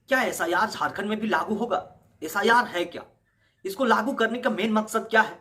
क्या एसआईआर झारखंड में भी लागू होगा? एसआईआर है क्या? इसको लागू करने का मेन मकसद क्या है?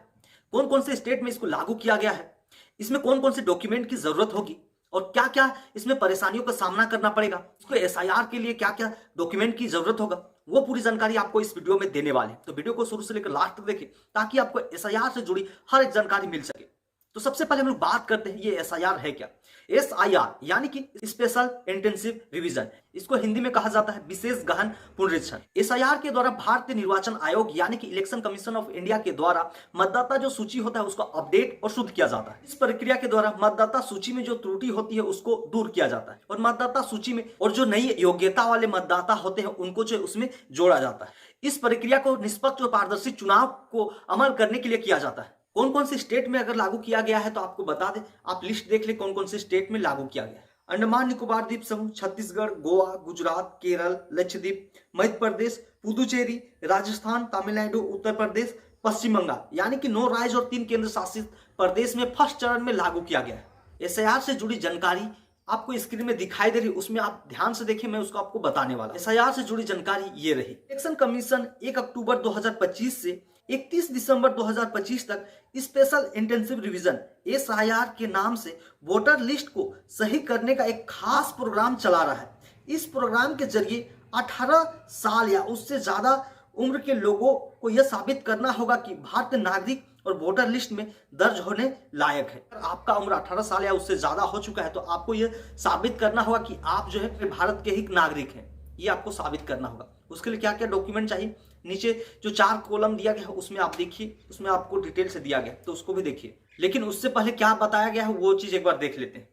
कौन कौन से स्टेट में इसको लागू किया गया है? इसमें कौन कौन से डॉक्यूमेंट की जरूरत होगी और क्या क्या इसमें परेशानियों का सामना करना पड़ेगा? इसको एसआईआर के लिए क्या क्या डॉक्यूमेंट की जरूरत होगा, वो पूरी जानकारी आपको इस वीडियो में देने वाले हैं। तो वीडियो को शुरू से लेकर लास्ट तक देखिए ताकि आपको एसआईआर से जुड़ी हर एक जानकारी मिल सके। तो सबसे पहले हम लोग बात करते हैं ये एसआईआर है क्या। एसआईआर यानी कि स्पेशल इंटेंसिव रिवीजन, इसको हिंदी में कहा जाता है विशेष गहन पुनरीक्षण। एसआईआर के द्वारा भारतीय निर्वाचन आयोग यानी कि इलेक्शन कमीशन ऑफ इंडिया के द्वारा मतदाता जो सूची होता है उसको अपडेट और शुद्ध किया जाता है। इस प्रक्रिया के द्वारा मतदाता सूची में जो त्रुटि होती है उसको दूर किया जाता है और मतदाता सूची में और जो नई योग्यता वाले मतदाता होते हैं उनको जो उसमें जोड़ा जाता है। इस प्रक्रिया को निष्पक्ष और पारदर्शी चुनाव को अमल करने के लिए किया जाता है। कौन कौन से स्टेट में अगर लागू किया गया है तो आपको बता दें, आप लिस्ट देख ले कौन कौन से स्टेट में लागू किया गया है। अंडमान निकोबार द्वीप समूह, छत्तीसगढ़, गोवा, गुजरात, केरल, लक्षद्वीप, मध्य प्रदेश, पुदुचेरी, राजस्थान, तमिलनाडु, उत्तर प्रदेश, पश्चिम बंगाल, यानी कि 9 राज्य और 3 केंद्र शासित प्रदेश में फर्स्ट चरण में लागू किया गया है। एसआईआर से जुड़ी जानकारी आपको स्क्रीन में दिखाई दे रही, उसमें आप ध्यान से देखिए, मैं उसको आपको बताने वाला। एसआईआर से जुड़ी जानकारी ये रही। इलेक्शन कमीशन 1 अक्टूबर 2025 से 31 दिसंबर 2025 तक स्पेशल इंटेंसिव रिवीजन एसआईआर के नाम से वोटर लिस्ट को सही करने का एक खास प्रोग्राम चला रहा है। इस प्रोग्राम के जरिए 18 साल या उससे ज्यादा उम्र के लोगों को यह साबित करना होगा कि भारतीय नागरिक और वोटर लिस्ट में दर्ज होने लायक है। अगर आपका उम्र 18 साल या उससे ज्यादा हो चुका है तो आपको यह साबित करना होगा कि आप जो है भारत के ही नागरिक हैं, ये आपको साबित करना होगा। उसके लिए क्या क्या डॉक्यूमेंट चाहिए, नीचे जो 4 कॉलम दिया गया है उसमें आप देखिए, उसमें आपको डिटेल से दिया गया तो उसको भी देखिए। लेकिन उससे पहले क्या बताया गया है वो चीज एक बार देख लेते हैं।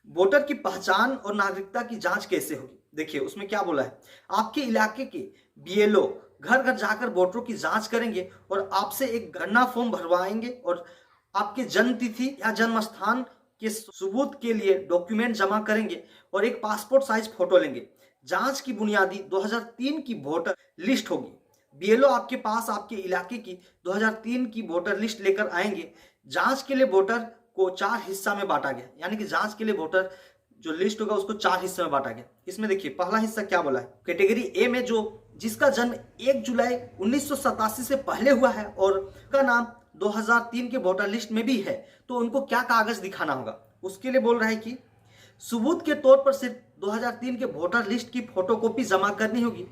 वोटर की पहचान और नागरिकता की जांच कैसे होगी, देखिए उसमें क्या बोला है। आपके इलाके के बीएलओ घर घर जाकर वोटरों की जांच करेंगे और आपसे एक गणना फॉर्म भरवाएंगे और आपके जन्म तिथि या जन्म स्थान के सबूत के लिए डॉक्यूमेंट जमा करेंगे और एक पासपोर्ट साइज फोटो लेंगे। जांच की बुनियादी 2003 की वोटर लिस्ट होगी। बीएलओ आपके पास आपके इलाके की 2003 की वोटर लिस्ट लेकर आएंगे। जांच के लिए वोटर को 4 हिस्सा में बांटा गया, यानी कि जांच के लिए वोटर जो लिस्ट होगा उसको 4 हिस्से में बांटा गया। इसमें देखिए पहला हिस्सा क्या बोला है, कैटेगरी ए में जो जिसका जन्म 1 जुलाई 1987 से पहले हुआ है और का नाम 2003 के वोटर लिस्ट में भी है, तो उनको क्या कागज दिखाना होगा। उसके लिए बोल रहा है कि सबूत के तौर पर सिर्फ 2003 के वोटर लिस्ट की फोटोकॉपी जमा करनी होगी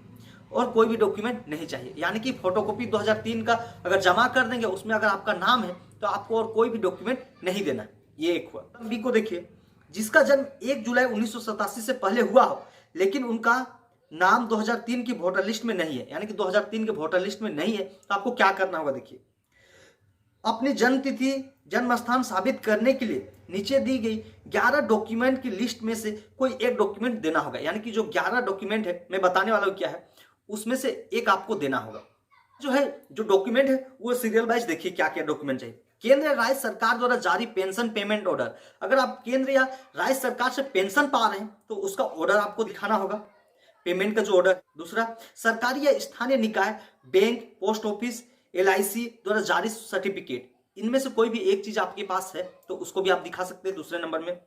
और कोई भी डॉक्यूमेंट नहीं चाहिए। यानी कि फोटोकॉपी 2003 का अगर जमा कर देंगे उसमें अगर आपका नाम है तो आपको और कोई भी डॉक्यूमेंट नहीं देना। ये एक हुआ। बी को देखिए, जिसका जन्म 1 जुलाई 1987 से पहले हुआ हो लेकिन उनका नाम 2003 की वोटर लिस्ट में नहीं है, यानी कि 2003 के वोटर लिस्ट में नहीं है, तो आपको क्या करना होगा। देखिए अपनी जन्म तिथि जन्म स्थान साबित करने के लिए नीचे दी गई 11 डॉक्यूमेंट की लिस्ट में से कोई एक डॉक्यूमेंट देना होगा। यानी कि जो 11 डॉक्यूमेंट है, मैं बताने वाला हूं क्या है, उसमें से एक आपको देना होगा। जो है जो डॉक्यूमेंट है वो सीरियल वाइज देखिए क्या क्या डॉक्यूमेंट चाहिए। केंद्र या राज्य सरकार द्वारा जारी पेंशन पेमेंट ऑर्डर, अगर आप केंद्र या राज्य सरकार से पेंशन पा रहे हैं तो उसका ऑर्डर आपको दिखाना होगा, पेमेंट का जो ऑर्डर। दूसरा, सरकारी या स्थानीय निकाय, बैंक, पोस्ट ऑफिस, एलआईसी द्वारा जारी सर्टिफिकेट, इनमें से कोई भी एक चीज आपके पास है तो उसको भी आप दिखा सकते हैं दूसरे नंबर में।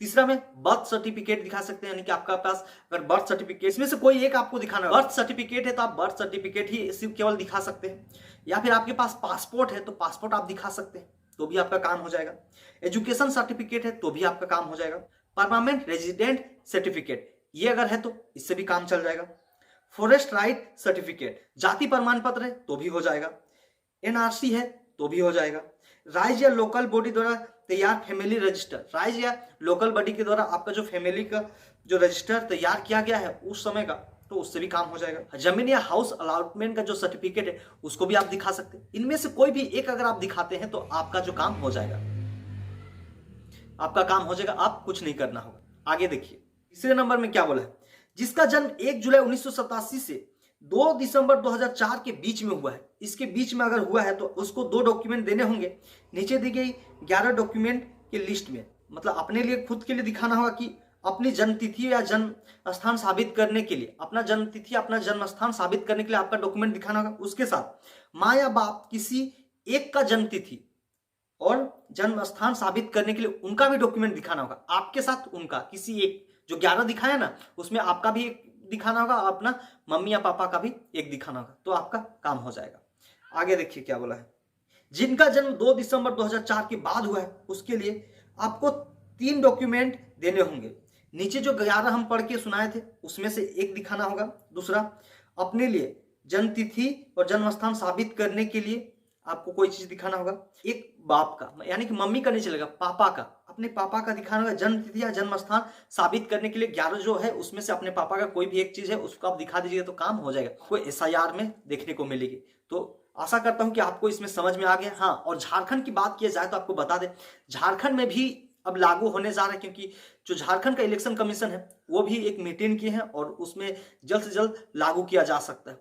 तीसरा में बर्थ सर्टिफिकेट दिखा सकते हैं, यानी कि आपका पास अगर बर्थ सर्टिफिकेट में से कोई एक आपको दिखाना है। बर्थ सर्टिफिकेट है तो आप बर्थ सर्टिफिकेट ही सिर्फ केवल दिखा सकते हैं, या फिर आपके पास पासपोर्ट है तो पासपोर्ट आप दिखा सकते हैं, तो भी आपका काम हो जाएगा। एजुकेशन सर्टिफिकेट है तो भी आपका काम हो जाएगा। परमानेंट रेजिडेंट सर्टिफिकेट ये अगर है तो इससे भी काम चल जाएगा। फॉरेस्ट राइट सर्टिफिकेट, जाति प्रमाण पत्र है तो भी हो जाएगा। एनआरसी है तो भी हो जाएगा। राज्य या लोकल बॉडी द्वारा तैयार फैमिली रजिस्टर, राज्य या लोकल बॉडी के द्वारा आपका जो फैमिली का जो रजिस्टर तैयार किया गया है उस समय का, तो उससे भी काम हो जाएगा। जमीन या हाउस अलॉटमेंट का जो सर्टिफिकेट है उसको भी आप दिखा सकते हैं। इनमें से कोई भी एक अगर आप दिखाते हैं तो आपका जो काम हो जाएगा, आपका काम हो जाएगा, आप कुछ नहीं करना होगा। आगे देखिए तीसरे नंबर में क्या बोला है, जिसका जन्म 1 जुलाई 1987 से 2 दिसंबर 2004 के बीच में हुआ है, इसके बीच में अगर हुआ है तो उसको 2 डॉक्यूमेंट देने होंगे। नीचे दी गई 11 डॉक्यूमेंट के लिस्ट में, मतलब अपने लिए खुद के लिए दिखाना होगा कि अपनी जन्म तिथि या जन्म स्थान साबित करने के लिए, अपना जन्म तिथि अपना जन्म स्थान साबित करने के लिए आपका डॉक्यूमेंट दिखाना होगा। उसके साथ माँ या बाप किसी एक का जन्म तिथि और जन्म स्थान साबित करने के लिए उनका भी डॉक्यूमेंट दिखाना होगा। आपके साथ उनका किसी एक, जो 11 दिखाया ना उसमें आपका भी एक दिखाना होगा, अपना मम्मी या पापा का भी एक दिखाना होगा, तो आपका काम हो जाएगा। आगे देखिए क्या बोला है, जिनका जन्म 2 दिसंबर 2004 के बाद हुआ है उसके लिए आपको 3 डॉक्यूमेंट देने होंगे। नीचे जो 11 हम पढ़ के सुनाए थे उसमें से एक दिखाना होगा। दूसरा, अपने लिए जन्म तिथि और जन्म स्थान साबित करने के लिए आपको कोई चीज दिखाना होगा। एक बाप का, यानी कि मम्मी का नहीं चलेगा, पापा का, अपने पापा का दिखाना होगा। जन्म तिथि या जन्म स्थान साबित करने के लिए 11 जो है उसमें से अपने पापा का कोई भी एक चीज है उसको आप दिखा दीजिएगा तो काम हो जाएगा। कोई एसआईआर में देखने को मिलेगी। तो आशा करता हूं कि आपको इसमें समझ में आ गया। हाँ, और झारखंड की बात किया जाए तो आपको बता दें, झारखंड में भी अब लागू होने जा रहा है, क्योंकि जो झारखंड का इलेक्शन कमीशन है वो भी एक मीटिंग किए हैं और उसमें जल्द से जल्द लागू किया जा सकता है।